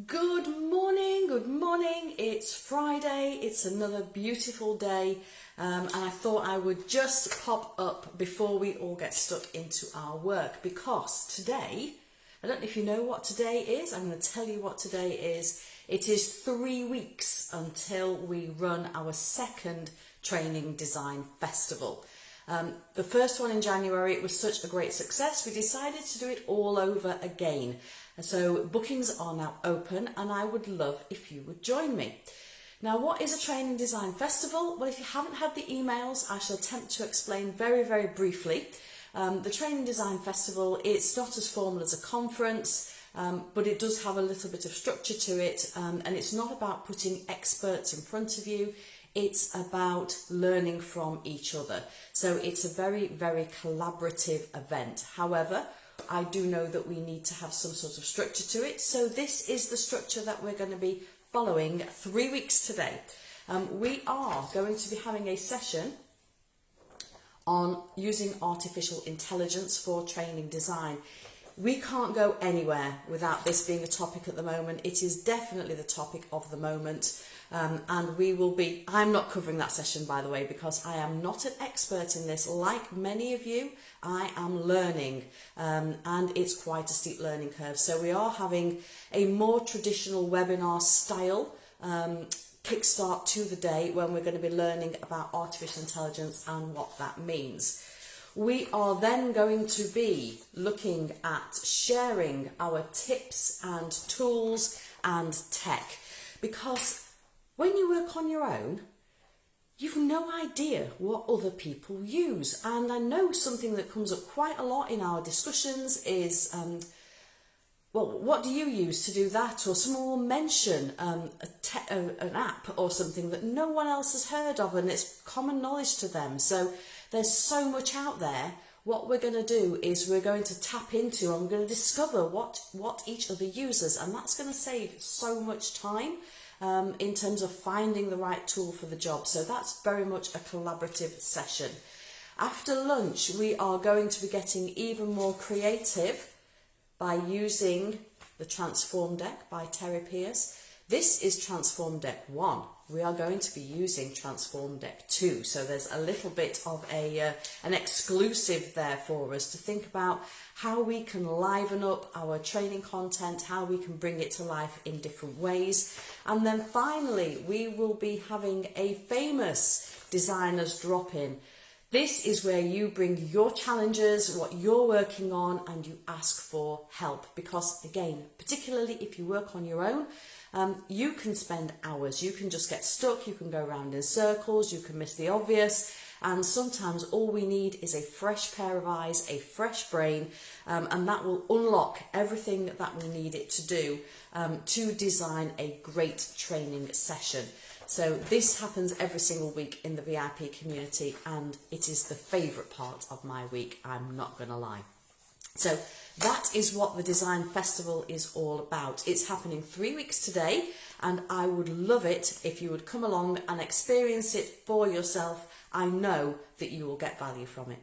Good morning. It's Friday, it's another beautiful day, and I thought I would just pop up before we all get stuck into our work, because today, I don't know if you know what today is. I'm going to tell you what today is. It is 3 weeks until we run our second Training Design Festival. The first one in January, it was such a great success, we decided to do it all over again. So bookings are now open, and I would love if you would join me. Now, what is a Training Design Festival? Well, if you haven't had the emails, I shall attempt to explain very briefly. The Training Design Festival, it's not as formal as a conference, but it does have a little bit of structure to it, and it's not about putting experts in front of you. It's about learning from each other. So it's a very collaborative event. However, I do know that we need to have some sort of structure to it. So this is the structure that we're going to be following 3 weeks today. We are going to be having a session on using artificial intelligence for training design. We can't go anywhere without this being a topic at the moment. It is definitely the topic of the moment. And we will be, I'm not covering that session, by the way, because I am not an expert in this. Like many of you, I am learning, and it's quite a steep learning curve. So we are having a more traditional webinar style kickstart to the day when we're going to be learning about artificial intelligence and what that means. We are then going to be looking at sharing our tips and tools and tech, because when you work on your own, you've no idea what other people use. And I know something that comes up quite a lot in our discussions is, well, what do you use to do that? Or someone will mention an app or something that no one else has heard of, and it's common knowledge to them. So there's so much out there. What we're going to do is we're going to tap into, and we're going to discover what each other uses, and that's going to save so much time in terms of finding the right tool for the job. So that's very much a collaborative session. After lunch, we are going to be getting even more creative by using the Transform Deck by Terry Pierce. This is Transform Deck 1. We are going to be using Transform Deck 2. So there's a little bit of an exclusive there for us to think about how we can liven up our training content, how we can bring it to life in different ways. And then finally, we will be having a famous designers drop-in. This is where you bring your challenges, what you're working on, and you ask for help. Because again, particularly if you work on your own, you can spend hours, you can just get stuck, you can go around in circles, you can miss the obvious, and sometimes all we need is a fresh pair of eyes, a fresh brain, and that will unlock everything that we need it to do to design a great training session. So this happens every single week in the VIP community, and it is the favourite part of my week, I'm not going to lie. So that is what the Design Festival is all about. It's happening 3 weeks today, and I would love it if you would come along and experience it for yourself. I know that you will get value from it.